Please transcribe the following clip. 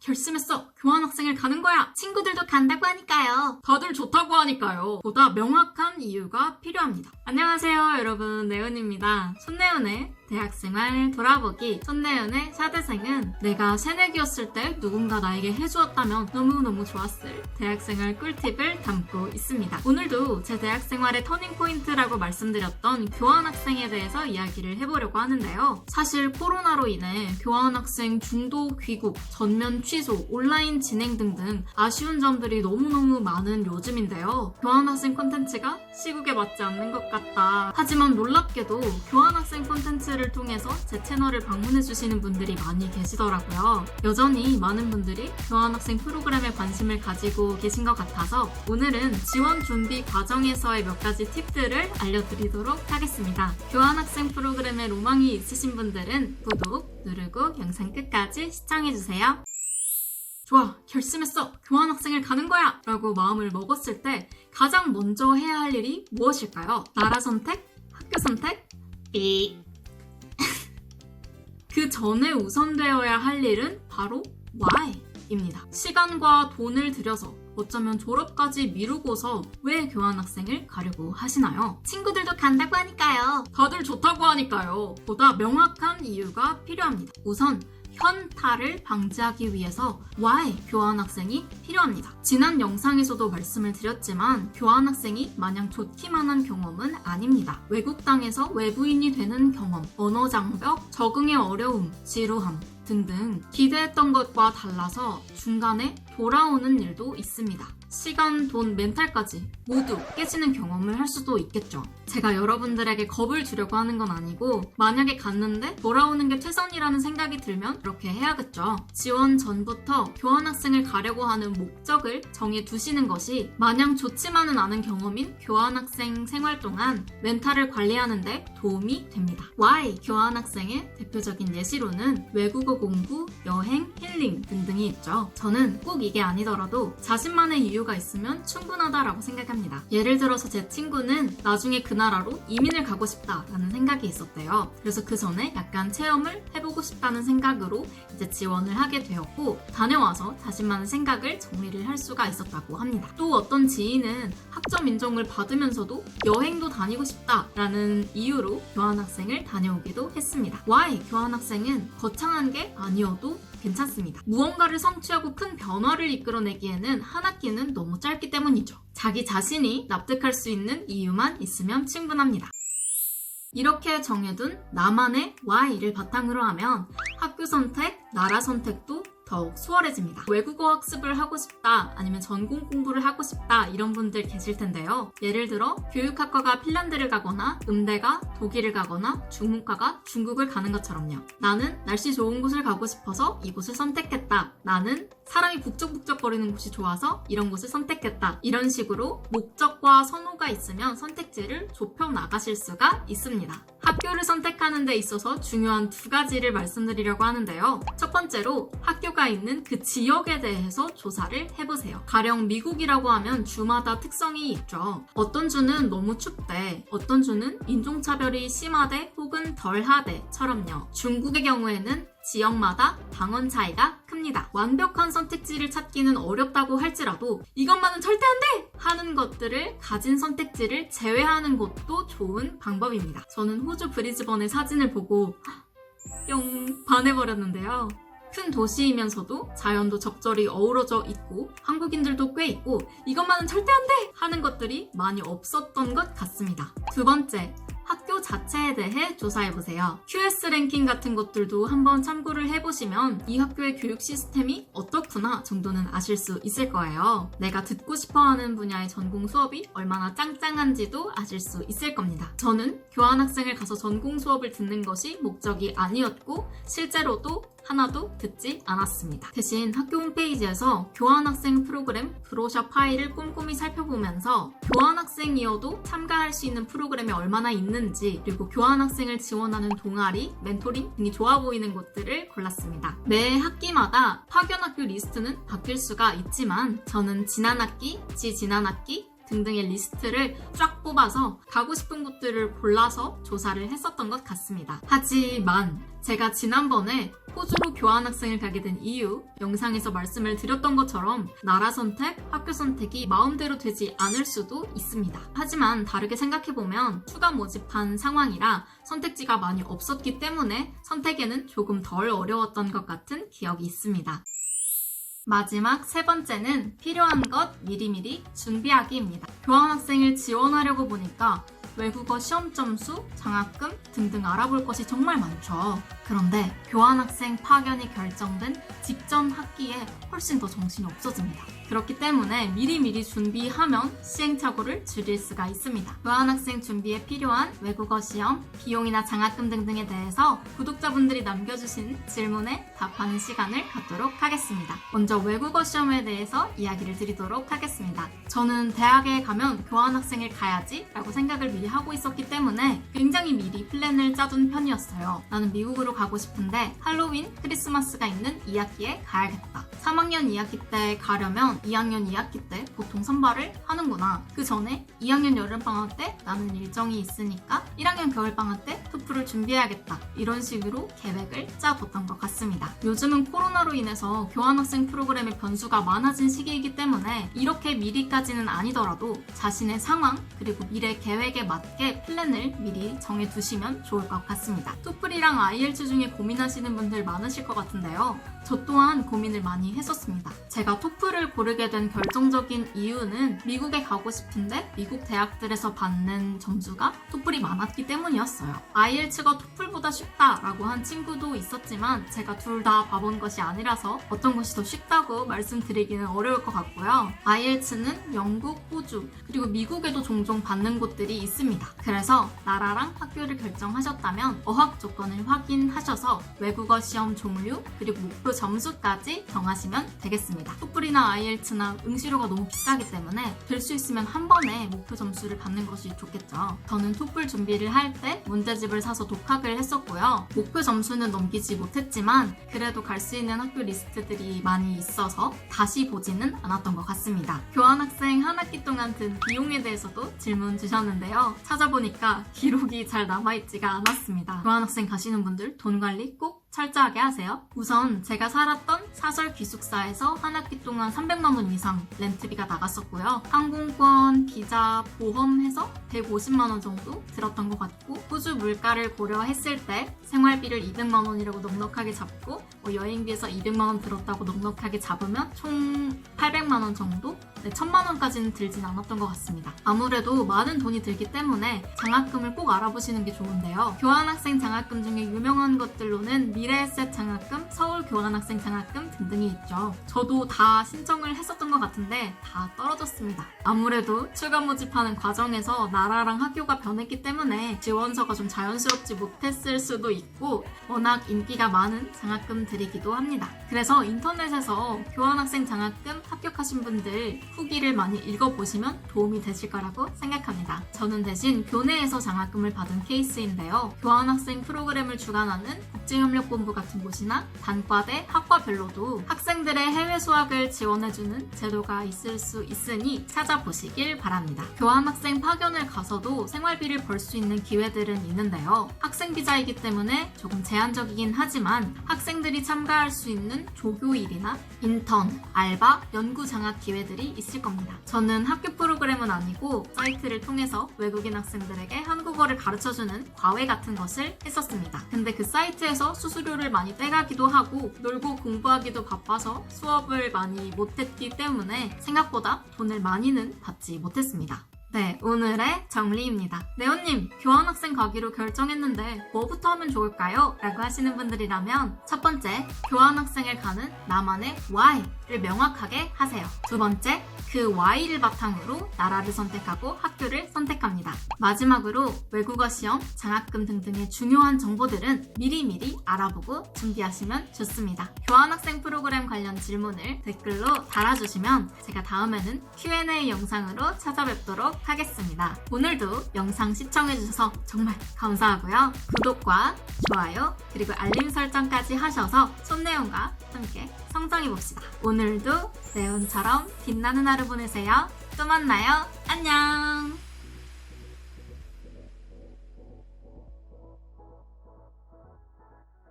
결심했어. 교환학생을 가는 거야. 친구들도 간다고 하니까요. 다들 좋다고 하니까요. 보다 명확한 이유가 필요합니다. 안녕하세요, 여러분. 네은입니다. 손네은의 대학생활 돌아보기. 손네은의 샤대생은 내가 새내기였을 때 누군가 나에게 해주었다면 너무너무 좋았을 대학생활 꿀팁을 담고 있습니다. 오늘도 제 대학생활의 터닝포인트라고 말씀드렸던 교환학생에 대해서 이야기를 해보려고 하는데요. 사실 코로나로 인해 교환학생 중도 귀국, 전면 취소, 온라인 진행 등등 아쉬운 점들이 너무너무 많은 요즘인데요. 교환학생 콘텐츠가 시국에 맞지 않는 것 같다. 하지만 놀랍게도 교환학생 콘텐츠를 통해서 제 채널을 방문해주시는 분들이 많이 계시더라고요. 여전히 많은 분들이 교환학생 프로그램에 관심을 가지고 계신 것 같아서 오늘은 지원 준비 과정에서의 몇 가지 팁들을 알려드리도록 하겠습니다. 교환학생 프로그램에 로망이 있으신 분들은 구독 누르고 영상 끝까지 시청해주세요. 좋아, 결심했어. 교환학생을 가는 거야! 라고 마음을 먹었을 때 가장 먼저 해야 할 일이 무엇일까요? 나라 선택? 학교 선택? 그 전에 우선되어야 할 일은 바로 why입니다. 시간과 돈을 들여서 어쩌면 졸업까지 미루고서 왜 교환학생을 가려고 하시나요? 친구들도 간다고 하니까요. 다들 좋다고 하니까요. 보다 명확한 이유가 필요합니다. 우선 현타를 방지하기 위해서 why 교환학생이 필요합니다. 지난 영상에서도 말씀을 드렸지만 교환학생이 마냥 좋기만 한 경험은 아닙니다. 외국 땅에서 외부인이 되는 경험, 언어 장벽, 적응의 어려움, 지루함 등등 기대했던 것과 달라서 중간에 돌아오는 일도 있습니다. 시간, 돈, 멘탈까지 모두 깨지는 경험을 할 수도 있겠죠. 제가 여러분들에게 겁을 주려고 하는 건 아니고 만약에 갔는데 돌아오는 게 최선이라는 생각이 들면 그렇게 해야겠죠. 지원 전부터 교환학생을 가려고 하는 목적을 정해두시는 것이 마냥 좋지만은 않은 경험인 교환학생 생활 동안 멘탈을 관리하는 데 도움이 됩니다. Why 교환학생의 대표적인 예시로는 외국어 공부, 여행, 힐링 등등이 있죠. 저는 꼭 이게 아니더라도 자신만의 이유가 있으면 충분하다라고 생각합니다. 예를 들어서 제 친구는 나중에 그 나라로 이민을 가고 싶다라는 생각이 있었대요. 그래서 그 전에 약간 체험을 해보고 싶다는 생각으로 이제 지원을 하게 되었고 다녀와서 자신만의 생각을 정리를 할 수가 있었다고 합니다. 또 어떤 지인은 학점 인정을 받으면서도 여행도 다니고 싶다라는 이유로 교환학생을 다녀오기도 했습니다. Why 교환학생은 거창한 게 아니어도 괜찮습니다. 무언가를 성취하고 큰 변화를 이끌어내기에는 한 학기는 너무 짧기 때문이죠. 자기 자신이 납득할 수 있는 이유만 있으면 충분합니다. 이렇게 정해둔 나만의 why를 바탕으로 하면 학교 선택, 나라 선택도 더욱 수월해집니다. 외국어 학습을 하고 싶다, 아니면 전공 공부를 하고 싶다 이런 분들 계실 텐데요. 예를 들어 교육학과가 핀란드를 가거나 음대가 독일을 가거나 중문과가 중국을 가는 것처럼요. 나는 날씨 좋은 곳을 가고 싶어서 이곳을 선택했다. 나는 사람이 북적북적거리는 곳이 좋아서 이런 곳을 선택했다. 이런 식으로 목적과 선호가 있으면 선택지를 좁혀 나가실 수가 있습니다. 학교를 선택하는 데 있어서 중요한 두 가지를 말씀드리려고 하는데요. 첫 번째로 학교가 있는 그 지역에 대해서 조사를 해보세요. 가령 미국이라고 하면 주마다 특성이 있죠. 어떤 주는 너무 춥대, 어떤 주는 인종차별이 심하대 혹은 덜하대처럼요. 중국의 경우에는 지역마다 방언 차이가 큽니다. 완벽한 선택지를 찾기는 어렵다고 할지라도 이것만은 절대 안 돼! 하는 것들을 가진 선택지를 제외하는 것도 좋은 방법입니다. 저는 호주 브리즈번의 사진을 보고 뿅 반해버렸는데요. 큰 도시이면서도 자연도 적절히 어우러져 있고 한국인들도 꽤 있고 이것만은 절대 안 돼! 하는 것들이 많이 없었던 것 같습니다. 두 번째, 학교 자체에 대해 조사해보세요. QS 랭킹 같은 것들도 한번 참고를 해보시면 이 학교의 교육 시스템이 어떻구나 정도는 아실 수 있을 거예요. 내가 듣고 싶어하는 분야의 전공 수업이 얼마나 짱짱한지도 아실 수 있을 겁니다. 저는 교환학생을 가서 전공 수업을 듣는 것이 목적이 아니었고 실제로도 하나도 듣지 않았습니다. 대신 학교 홈페이지에서 교환학생 프로그램 브로셔 파일을 꼼꼼히 살펴보면서 교환학생이어도 참가할 수 있는 프로그램이 얼마나 있는지 그리고 교환학생을 지원하는 동아리, 멘토링 등이 좋아 보이는 곳들을 골랐습니다. 매 학기마다 파견학교 리스트는 바뀔 수가 있지만 저는 지난 학기, 지지난 학기, 등등의 리스트를 쫙 뽑아서 가고 싶은 곳들을 골라서 조사를 했었던 것 같습니다. 하지만 제가 지난번에 호주로 교환학생을 가게 된 이유 영상에서 말씀을 드렸던 것처럼 나라 선택, 학교 선택이 마음대로 되지 않을 수도 있습니다. 하지만 다르게 생각해보면 추가 모집한 상황이라 선택지가 많이 없었기 때문에 선택에는 조금 덜 어려웠던 것 같은 기억이 있습니다. 마지막 세 번째는 필요한 것 미리미리 준비하기입니다. 교환학생을 지원하려고 보니까 외국어 시험 점수, 장학금 등등 알아볼 것이 정말 많죠. 그런데 교환학생 파견이 결정된 직전 학기에 훨씬 더 정신이 없어집니다. 그렇기 때문에 미리미리 준비하면 시행착오를 줄일 수가 있습니다. 교환학생 준비에 필요한 외국어 시험, 비용이나 장학금 등등에 대해서 구독자분들이 남겨주신 질문에 답하는 시간을 갖도록 하겠습니다. 먼저 외국어 시험에 대해서 이야기를 드리도록 하겠습니다. 저는 대학에 가면 교환학생을 가야지 라고 생각을 미리 하고 있었기 때문에 굉장히 미리 플랜을 짜둔 편이었어요. 나는 미국으로 가고 싶은데 할로윈, 크리스마스가 있는 2학기에 가야겠다. 3학년 2학기 때 가려면 2학년 2학기 때 보통 선발을 하는구나. 그 전에 2학년 여름방학 때 나는 일정이 있으니까 1학년 겨울방학 때 토플을 준비해야겠다. 이런 식으로 계획을 짜뒀던 것 같습니다. 요즘은 코로나로 인해서 교환학생 프로그램의 변수가 많아진 시기이기 때문에 이렇게 미리까지는 아니더라도 자신의 상황 그리고 미래 계획에 맞게 플랜을 미리 정해두시면 좋을 것 같습니다. 토플이랑 IELTS 중에 고민하시는 분들 많으실 것 같은데요. 저 또한 고민을 많이 했었습니다. 제가 토플을 고르게 된 결정적인 이유는 미국에 가고 싶은데 미국 대학들에서 받는 점수가 토플이 많았기 때문이었어요. IELTS가 토플보다 쉽다라고 한 친구도 있었지만 제가 둘 다 봐본 것이 아니라서 어떤 것이 더 쉽다고 말씀드리기는 어려울 것 같고요. IELTS는 영국, 호주, 그리고 미국에도 종종 받는 곳들이 있습니다. 그래서 나라랑 학교를 결정하셨다면 어학 조건을 확인하셔서 외국어 시험 종류 그리고 목표 점수까지 정하시면 되겠습니다. 토플이나 IELTS나 응시료가 너무 비싸기 때문에 될 수 있으면 한 번에 목표 점수를 받는 것이 좋겠죠. 저는 토플 준비를 할 때 문제집을 사서 독학을 했었고요. 목표 점수는 넘기지 못했지만 그래도 갈 수 있는 학교 리스트들이 많이 있어서 다시 보지는 않았던 것 같습니다. 교환학생 한 학기 동안 든 비용에 대해서도 질문 주셨는데요. 찾아보니까 기록이 잘 남아있지가 않았습니다. 교환학생 가시는 분들 돈 관리 꼭 철저하게 하세요. 우선 제가 살았던 사설 기숙사에서 한 학기 동안 300만 원 이상 렌트비가 나갔었고요. 항공권, 비자, 보험 해서 150만 원 정도 들었던 것 같고 호주 물가를 고려했을 때 생활비를 200만 원이라고 넉넉하게 잡고 여행비에서 200만 원 들었다고 넉넉하게 잡으면 총 800만 원 정도? 1000만 원까지는 들진 않았던 것 같습니다. 아무래도 많은 돈이 들기 때문에 장학금을 꼭 알아보시는 게 좋은데요. 교환학생 장학금 중에 유명한 것들로는 미래에셋 장학금, 서울 교환학생 장학금 등등이 있죠. 저도 다 신청을 했었던 것 같은데 다 떨어졌습니다. 아무래도 추가 모집하는 과정에서 나라랑 학교가 변했기 때문에 지원서가 좀 자연스럽지 못했을 수도 있고 워낙 인기가 많은 장학금들이기도 합니다. 그래서 인터넷에서 교환학생 장학금 합격하신 분들 후기를 많이 읽어보시면 도움이 되실 거라고 생각합니다. 저는 대신 교내에서 장학금을 받은 케이스인데요. 교환학생 프로그램을 주관하는 국제협력본부 같은 곳이나 단과대, 학과별로도 학생들의 해외 수학을 지원해주는 제도가 있을 수 있으니 찾아보시길 바랍니다. 교환학생 파견을 가서도 생활비를 벌 수 있는 기회들은 있는데요. 학생비자이기 때문에 조금 제한적이긴 하지만 학생들이 참가할 수 있는 조교일이나 인턴, 알바, 연구 장학 기회들이 있을 겁니다. 저는 학교 프로그램은 아니고 사이트를 통해서 외국인 학생들에게 한국어를 가르쳐주는 과외 같은 것을 했었습니다. 근데 그 사이트에서 수수료를 많이 떼가기도 하고 놀고 공부하기도 바빠서 수업을 많이 못했기 때문에 생각보다 돈을 많이는 받지 못했습니다. 네, 오늘의 정리입니다. 네오님, 교환학생 가기로 결정했는데 뭐부터 하면 좋을까요? 라고 하시는 분들이라면 첫 번째, 교환학생을 가는 나만의 why를 명확하게 하세요. 두 번째, 그 why를 바탕으로 나라를 선택하고 학교를 선택합니다. 마지막으로 외국어 시험, 장학금 등등의 중요한 정보들은 미리미리 알아보고 준비하시면 좋습니다. 교환학생 프로그램 관련 질문을 댓글로 달아주시면 제가 다음에는 Q&A 영상으로 찾아뵙도록 하겠습니다. 오늘도 영상 시청해주셔서 정말 감사하고요. 구독과 좋아요 그리고 알림 설정까지 하셔서 손내용과 함께 성장해봅시다. 오늘도 네온처럼 빛나는 하루 보내세요. 또 만나요. 안녕.